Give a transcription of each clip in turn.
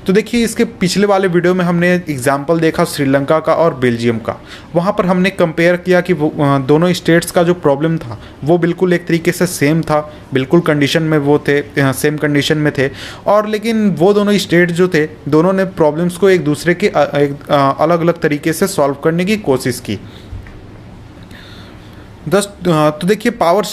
तो देखिए इसके पिछले वाले वीडियो में हमने एग्जाम्पल देखा श्रीलंका का और बेल्जियम का। वहाँ पर हमने कंपेयर किया कि दोनों स्टेट्स का जो प्रॉब्लम था वो बिल्कुल एक तरीके से सेम था, बिल्कुल कंडीशन में वो थे, सेम कंडीशन में थे। और लेकिन वो दोनों स्टेट जो थे, दोनों ने प्रॉब्लम्स को एक दूसरे के अलग अलग तरीके से सॉल्व करने की कोशिश की। तो देखिए पावर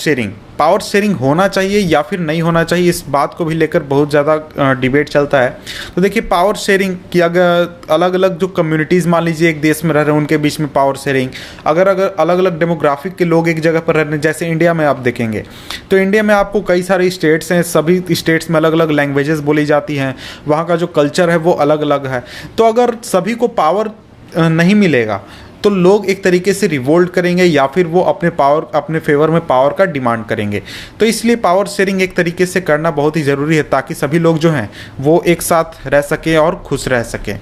शेयरिंग होना चाहिए या फिर नहीं होना चाहिए, इस बात को भी लेकर बहुत ज़्यादा डिबेट चलता है। तो देखिए पावर शेयरिंग की अगर अलग अलग जो कम्युनिटीज़ मान लीजिए एक देश में रह रहे हैं उनके बीच में पावर शेयरिंग, अगर अलग अलग डेमोग्राफिक के लोग एक जगह पर रह रहे हैं, जैसे इंडिया में आप देखेंगे तो इंडिया में आपको कई सारे स्टेट्स हैं, सभी स्टेट्स में अलग अलग लैंग्वेजेस बोली जाती हैं, वहाँ का जो कल्चर है वो अलग अलग है। तो अगर सभी को पावर नहीं मिलेगा तो लोग एक तरीके से रिवोल्ट करेंगे या फिर वो अपने फेवर में पावर का डिमांड करेंगे। तो इसलिए पावर शेयरिंग एक तरीके से करना बहुत ही ज़रूरी है ताकि सभी लोग जो हैं वो एक साथ रह सकें और खुश रह सकें।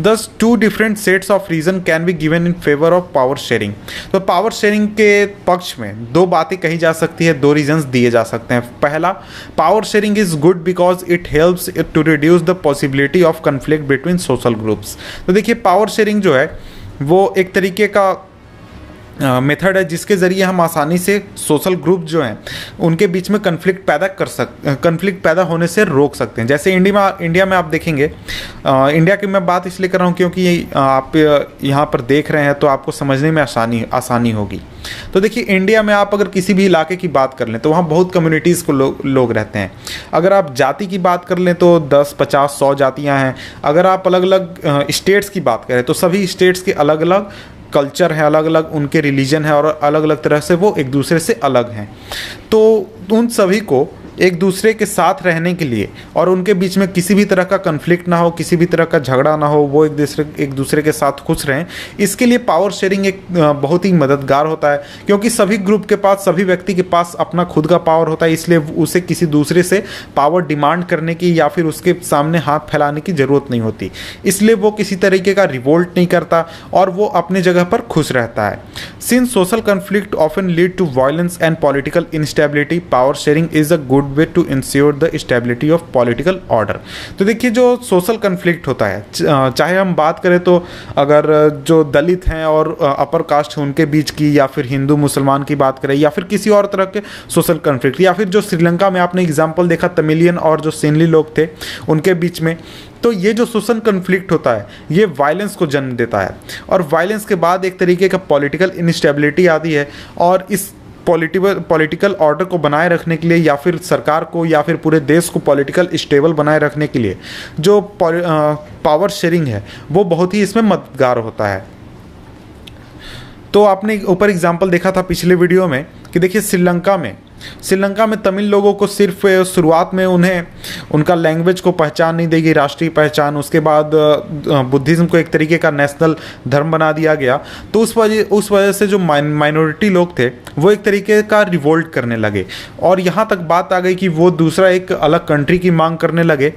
दस 2 different sets of reason can be given in favour of power sharing. तो पावर शेयरिंग के पक्ष में 2 बातें कही जा सकती है, 2 रीजन्स दिए जा सकते हैं। पहला, power sharing is good because it helps to reduce the possibility of conflict between social groups. तो देखिए पावर शेयरिंग जो है वो एक तरीके का मेथड है जिसके ज़रिए हम आसानी से सोशल ग्रुप जो हैं उनके बीच में कन्फ्लिक्ट पैदा होने से रोक सकते हैं। जैसे इंडिया में आप देखेंगे, इंडिया की मैं बात इसलिए कर रहा हूँ क्योंकि आप यहाँ पर देख रहे हैं तो आपको समझने में आसानी होगी। तो देखिए इंडिया में आप अगर किसी भी इलाके की बात कर लें तो वहाँ बहुत कम्युनिटीज़ को लोग रहते हैं। अगर आप जाति की बात कर लें तो 10, 50, 100 जातियाँ हैं। अगर आप अलग अलग स्टेट्स की बात करें तो सभी स्टेट्स के अलग अलग कल्चर है, अलग अलग उनके रिलीजन है और अलग अलग तरह से वो एक दूसरे से अलग हैं। तो उन सभी को एक दूसरे के साथ रहने के लिए और उनके बीच में किसी भी तरह का कन्फ्लिक्ट ना हो, किसी भी तरह का झगड़ा ना हो, वो एक दूसरे के साथ खुश रहें, इसके लिए पावर शेयरिंग एक बहुत ही मददगार होता है। क्योंकि सभी ग्रुप के पास, सभी व्यक्ति के पास अपना खुद का पावर होता है, इसलिए उसे किसी दूसरे से पावर डिमांड करने की या फिर उसके सामने हाथ फैलाने की ज़रूरत नहीं होती। इसलिए वो किसी तरीके का रिवोल्ट नहीं करता और वो अपने जगह पर खुश रहता है। Since social conflict often lead to violence and political instability, power sharing is a good way to ensure the stability of political order. तो देखिए जो सोशल कन्फ्लिक्ट होता है, चाहे हम बात करें तो अगर जो दलित हैं और अपर कास्ट है उनके बीच की, या फिर हिंदू मुसलमान की बात करें, या फिर किसी और तरह के सोशल कन्फ्लिक्ट, या फिर जो श्रीलंका में आपने एग्जाम्पल देखा तमिलियन और जो सेनली लोग थे उनके बीच में, तो ये जो सोशल कन्फ्लिक्ट होता है ये वायलेंस को जन्म देता है और वायलेंस के बाद एक तरीके का पॉलिटिकल इनस्टेबिलिटी आती है। और इस पॉलिटिकल ऑर्डर को बनाए रखने के लिए या फिर सरकार को या फिर पूरे देश को पॉलिटिकल स्टेबल बनाए रखने के लिए जो पावर शेयरिंग है वो बहुत ही इसमें मददगार होता है। तो आपने ऊपर एग्जांपल देखा था पिछले वीडियो में कि देखिए श्रीलंका में तमिल लोगों को सिर्फ शुरुआत में उन्हें उनका लैंग्वेज को पहचान नहीं देगी, राष्ट्रीय पहचान, उसके बाद बुद्धिज़्म को एक तरीके का नेशनल धर्म बना दिया गया। तो उस वजह से जो माइनॉरिटी लोग थे वो एक तरीके का रिवोल्ट करने लगे और यहाँ तक बात आ गई कि वो दूसरा एक अलग कंट्री की मांग करने लगे।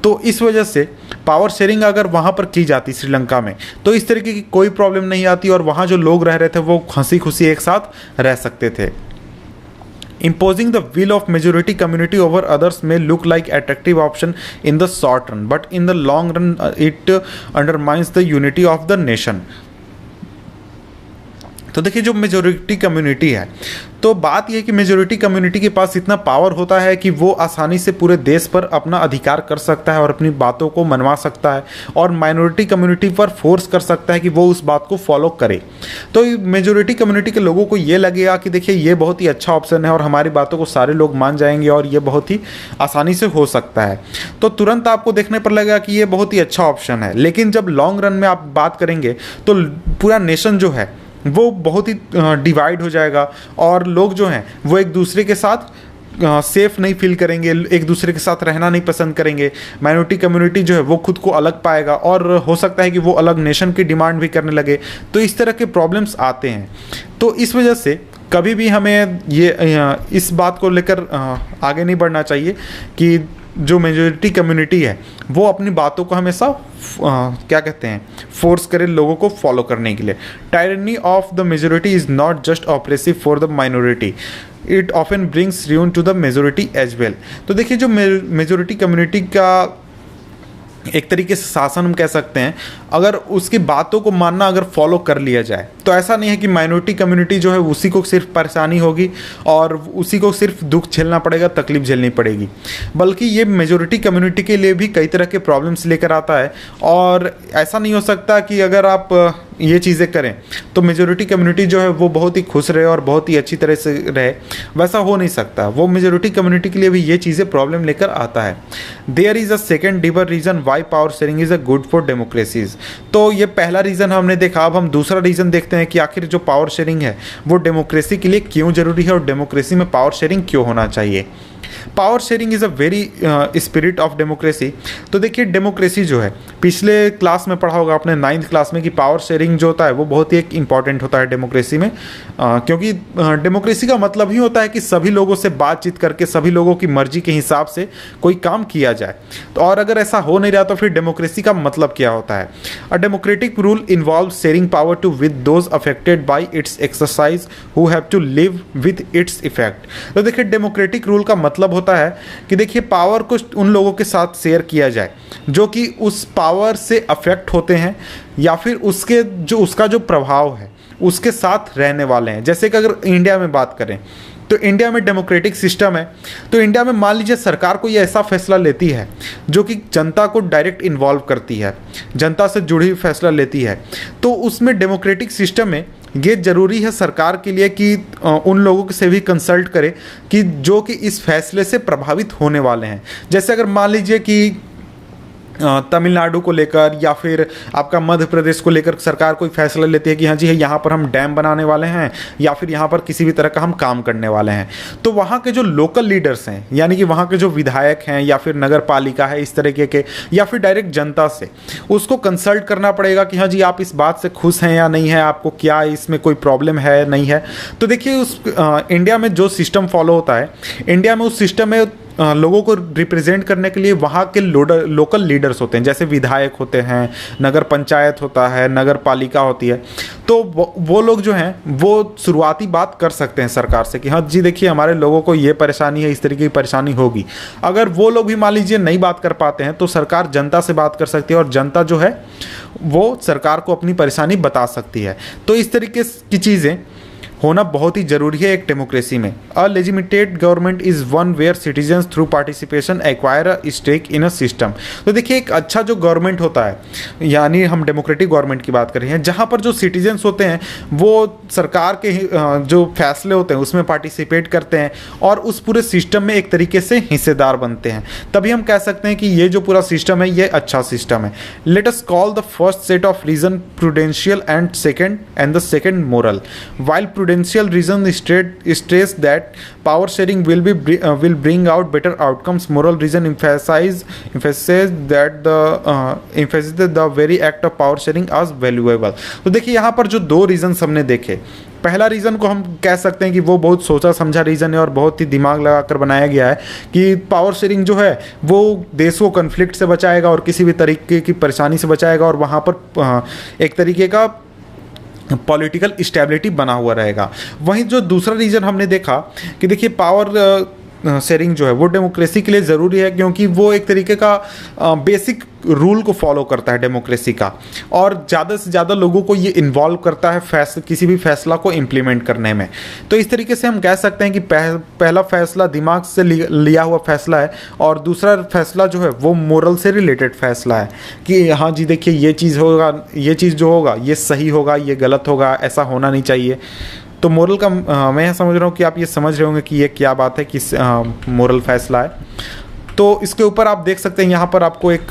तो इस वजह से पावर शेयरिंग अगर वहाँ पर की जाती श्रीलंका में तो इस तरीके की कोई प्रॉब्लम नहीं आती और वहाँ जो लोग रह रहे थे वो हंसी खुशी एक साथ रह सकते थे। Imposing the will of majority community over others may look like attractive option in the short run, but in the long run it undermines the unity of the nation. तो देखिए जो मेजोरिटी कम्युनिटी है, तो बात यह है कि majority community के पास इतना पावर होता है कि वो आसानी से पूरे देश पर अपना अधिकार कर सकता है और अपनी बातों को मनवा सकता है और माइनॉरिटी कम्युनिटी पर फोर्स कर सकता है कि वो उस बात को फॉलो करे। तो मेजोरिटी कम्युनिटी के लोगों को ये लगेगा कि देखिए ये बहुत ही अच्छा ऑप्शन है और हमारी बातों को सारे लोग मान जाएंगे और ये बहुत ही आसानी से हो सकता है। तो तुरंत आपको देखने पर लगेगा कि ये बहुत ही अच्छा ऑप्शन है, लेकिन जब लॉन्ग रन में आप बात करेंगे तो पूरा नेशन जो है वो बहुत ही डिवाइड हो जाएगा और लोग जो हैं वो एक दूसरे के साथ सेफ नहीं फील करेंगे, एक दूसरे के साथ रहना नहीं पसंद करेंगे। माइनॉरिटी कम्युनिटी जो है वो खुद को अलग पाएगा और हो सकता है कि वो अलग नेशन की डिमांड भी करने लगे। तो इस तरह के प्रॉब्लम्स आते हैं। तो इस वजह से कभी भी हमें इस बात को लेकर आगे नहीं बढ़ना चाहिए कि जो मेजॉरिटी कम्युनिटी है वो अपनी बातों को हमेशा क्या कहते हैं फोर्स करे लोगों को फॉलो करने के लिए। Tyranny of the majority is not just oppressive for the minority, it often brings ruin to the majority as well. तो देखिए जो मेजॉरिटी कम्युनिटी का एक तरीके से शासन हम कह सकते हैं, अगर उसकी बातों को मानना अगर फॉलो कर लिया जाए तो ऐसा नहीं है कि माइनॉरिटी कम्युनिटी जो है उसी को सिर्फ परेशानी होगी और उसी को सिर्फ दुख झेलना पड़ेगा, तकलीफ झेलनी पड़ेगी, बल्कि ये मेजॉरिटी कम्युनिटी के लिए भी कई तरह के प्रॉब्लम्स लेकर आता है। और ऐसा नहीं हो सकता कि अगर आप ये चीज़ें करें तो मेजॉरिटी कम्युनिटी जो है वो बहुत ही खुश रहे और बहुत ही अच्छी तरह से रहे, वैसा हो नहीं सकता। वो मेजॉरिटी कम्युनिटी के लिए भी ये चीज़ें प्रॉब्लम लेकर आता है। There is a second deeper reason why power sharing is a good for democracies. तो ये पहला रीज़न हमने देखा, अब हम दूसरा रीज़न देखते हैं कि आखिर जो पावर शेयरिंग है वो डेमोक्रेसी के लिए क्यों ज़रूरी है और डेमोक्रेसी में पावर शेयरिंग क्यों होना चाहिए। Power sharing is a very spirit of democracy. तो देखिए डेमोक्रेसी जो है, पिछले क्लास में पढ़ा होगा आपने 9th क्लास में कि पावर शेयरिंग जो होता है वो बहुत ही एक इंपॉर्टेंट होता है डेमोक्रेसी में, क्योंकि डेमोक्रेसी का मतलब ही होता है कि सभी लोगों से बातचीत करके सभी लोगों की मर्जी के हिसाब से कोई काम किया जाए। तो और अगर ऐसा हो नहीं रहा तो फिर डेमोक्रेसी का मतलब क्या होता है। A democratic rule involve sharing power to with those affected by its exercise who have to live with its effect. तो देखिए डेमोक्रेटिक रूल का मतलब होता है कि देखिए पावर को उन लोगों के साथ शेयर किया जाए जो कि उस पावर से अफेक्ट होते हैं या फिर उसका जो प्रभाव है उसके साथ रहने वाले हैं। जैसे कि अगर इंडिया में बात करें तो इंडिया में डेमोक्रेटिक सिस्टम है, तो इंडिया में मान लीजिए सरकार कोई ऐसा फैसला लेती है जो कि जनता को डायरेक्ट इन्वॉल्व करती है, जनता से जुड़ी हुई फैसला लेती है, तो उसमें डेमोक्रेटिक सिस्टम में ये ज़रूरी है सरकार के लिए कि उन लोगों से भी कंसल्ट करे कि जो कि इस फैसले से प्रभावित होने वाले हैं। जैसे अगर मान लीजिए कि तमिलनाडु को लेकर या फिर आपका मध्य प्रदेश को लेकर सरकार कोई फैसला लेती है कि हाँ जी यहाँ पर हम डैम बनाने वाले हैं या फिर यहाँ पर किसी भी तरह का हम काम करने वाले हैं, तो वहाँ के जो लोकल लीडर्स हैं यानी कि वहाँ के जो विधायक हैं या फिर नगर पालिका है इस तरीके के या फिर डायरेक्ट जनता से उसको कंसल्ट करना पड़ेगा कि हाँ जी आप इस बात से खुश हैं या नहीं है, आपको क्या इसमें कोई प्रॉब्लम है नहीं है। तो देखिए उस इंडिया में जो सिस्टम फॉलो होता है, इंडिया में उस सिस्टम में लोगों को रिप्रेजेंट करने के लिए वहाँ के लोकल लीडर्स होते हैं, जैसे विधायक होते हैं, नगर पंचायत होता है, नगर पालिका होती है। तो वो लोग जो हैं वो शुरुआती बात कर सकते हैं सरकार से कि हाँ जी देखिए हमारे लोगों को ये परेशानी है, इस तरीके की परेशानी होगी। अगर वो लोग भी मान लीजिए नहीं बात कर पाते हैं तो सरकार जनता से बात कर सकती है और जनता जो है वो सरकार को अपनी परेशानी बता सकती है। तो इस तरीके की चीज़ें होना बहुत ही जरूरी है एक डेमोक्रेसी में। A legitimate government is one where citizens through participation acquire a stake in a system. तो देखिए एक अच्छा जो गवर्नमेंट होता है, यानी हम डेमोक्रेटिक गवर्नमेंट की बात कर रहे हैं, जहाँ पर जो सिटीजन्स होते हैं वो सरकार के जो फैसले होते हैं उसमें पार्टिसिपेट करते हैं और उस पूरे सिस्टम में एक तरीके से हिस्सेदार बनते हैं, तभी हम कह सकते हैं कि ये जो पूरा सिस्टम है ये अच्छा सिस्टम है। Let us call the first set of reason prudential and the second moral. While prudential reason stress that power sharing will bring out better outcomes. Moral reason emphasizes that the very act of power sharing is valuable. तो देखिए यहाँ पर जो दो reason हमने देखे, पहला reason को हम कह सकते हैं कि वो बहुत सोचा समझा रीज़न है और बहुत ही दिमाग लगा कर बनाया गया है कि पावर शेयरिंग जो है वो देश को कन्फ्लिक्ट से बचाएगा और किसी भी तरीके की परेशानी से बचाएगा और वहाँ पर एक तरीके का पॉलिटिकल स्टेबिलिटी बना हुआ रहेगा। वहीं जो दूसरा रीज़न हमने देखा कि देखिए पावर शेयरिंग जो है वो डेमोक्रेसी के लिए ज़रूरी है क्योंकि वो एक तरीके का बेसिक रूल को फॉलो करता है डेमोक्रेसी का और ज़्यादा से ज़्यादा लोगों को ये इन्वॉल्व करता है किसी भी फैसला को इम्प्लीमेंट करने में। तो इस तरीके से हम कह सकते हैं कि पहला फैसला दिमाग से लिया हुआ फैसला है और दूसरा फैसला जो है वो मोरल से रिलेटेड फैसला है कि हाँ जी देखिए ये चीज़ होगा, ये चीज़ जो होगा ये सही होगा, ये गलत होगा, ऐसा होना नहीं चाहिए। तो मोरल का मैं समझ रहा हूँ कि आप ये समझ रहे होंगे कि ये क्या बात है, किस मोरल फैसला है। तो इसके ऊपर आप देख सकते हैं यहाँ पर आपको एक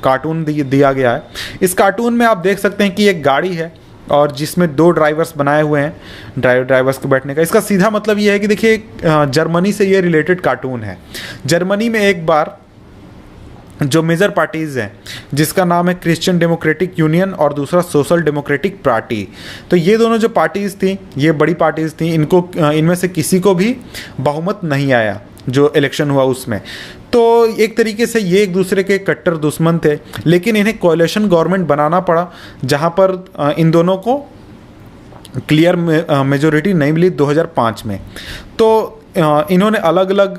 कार्टून दिया गया है। इस कार्टून में आप देख सकते हैं कि एक गाड़ी है और जिसमें दो ड्राइवर्स बनाए हुए हैं, ड्राइवर्स को बैठने का। इसका सीधा मतलब ये है कि देखिए जर्मनी से ये रिलेटेड कार्टून है। जर्मनी में एक बार जो मेजर पार्टीज़ हैं जिसका नाम है क्रिश्चियन डेमोक्रेटिक यूनियन और दूसरा सोशल डेमोक्रेटिक पार्टी, तो ये दोनों जो पार्टीज़ थी ये बड़ी पार्टीज़ थी, इनमें से किसी को भी बहुमत नहीं आया जो इलेक्शन हुआ उसमें। तो एक तरीके से ये एक दूसरे के कट्टर दुश्मन थे, लेकिन इन्हें कोalition गवर्नमेंट बनाना पड़ा जहाँ पर इन दोनों को क्लियर मेजोरिटी नहीं मिली 2005 में। तो इन्होंने अलग अलग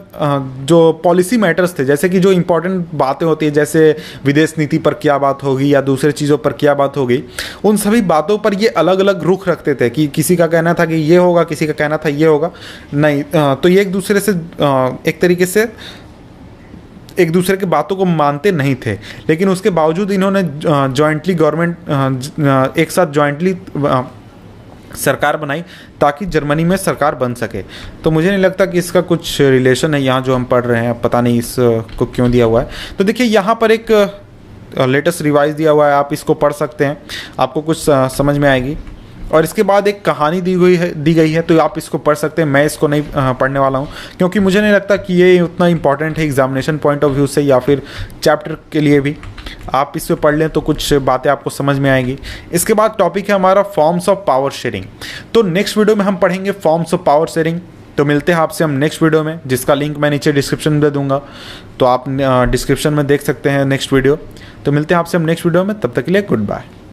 जो पॉलिसी मैटर्स थे, जैसे कि जो इम्पोर्टेंट बातें होती है, जैसे विदेश नीति पर क्या बात होगी या दूसरे चीज़ों पर क्या बात होगी, उन सभी बातों पर ये अलग अलग रुख रखते थे कि किसी का कहना था कि ये होगा, किसी का कहना था ये होगा नहीं। तो ये एक दूसरे से एक तरीके से एक दूसरे की बातों को मानते नहीं थे, लेकिन उसके बावजूद इन्होंने जॉइंटली गवर्नमेंट एक साथ जॉइंटली सरकार बनाई ताकि जर्मनी में सरकार बन सके। तो मुझे नहीं लगता कि इसका कुछ रिलेशन है यहाँ जो हम पढ़ रहे हैं, पता नहीं इसको क्यों दिया हुआ है। तो देखिए यहाँ पर एक लेटेस्ट रिवाइज दिया हुआ है, आप इसको पढ़ सकते हैं, आपको कुछ समझ में आएगी। और इसके बाद एक कहानी दी गई है, तो आप इसको पढ़ सकते हैं। मैं इसको नहीं पढ़ने वाला हूँ क्योंकि मुझे नहीं लगता कि ये उतना इंपॉर्टेंट है एग्जामिनेशन पॉइंट ऑफ व्यू से या फिर चैप्टर के लिए भी। आप इस पे पढ़ लें तो कुछ बातें आपको समझ में आएंगी। इसके बाद टॉपिक है हमारा फॉर्म्स ऑफ पावर शेयरिंग। तो नेक्स्ट वीडियो में हम पढ़ेंगे फॉर्म्स ऑफ पावर शेयरिंग। तो मिलते हैं आपसे हम नेक्स्ट वीडियो में, जिसका लिंक मैं नीचे डिस्क्रिप्शन में दे दूंगा, तो आप डिस्क्रिप्शन में देख सकते हैं नेक्स्ट वीडियो। तो मिलते हैं आपसे हम नेक्स्ट वीडियो में, तब तक के लिए गुड बाय।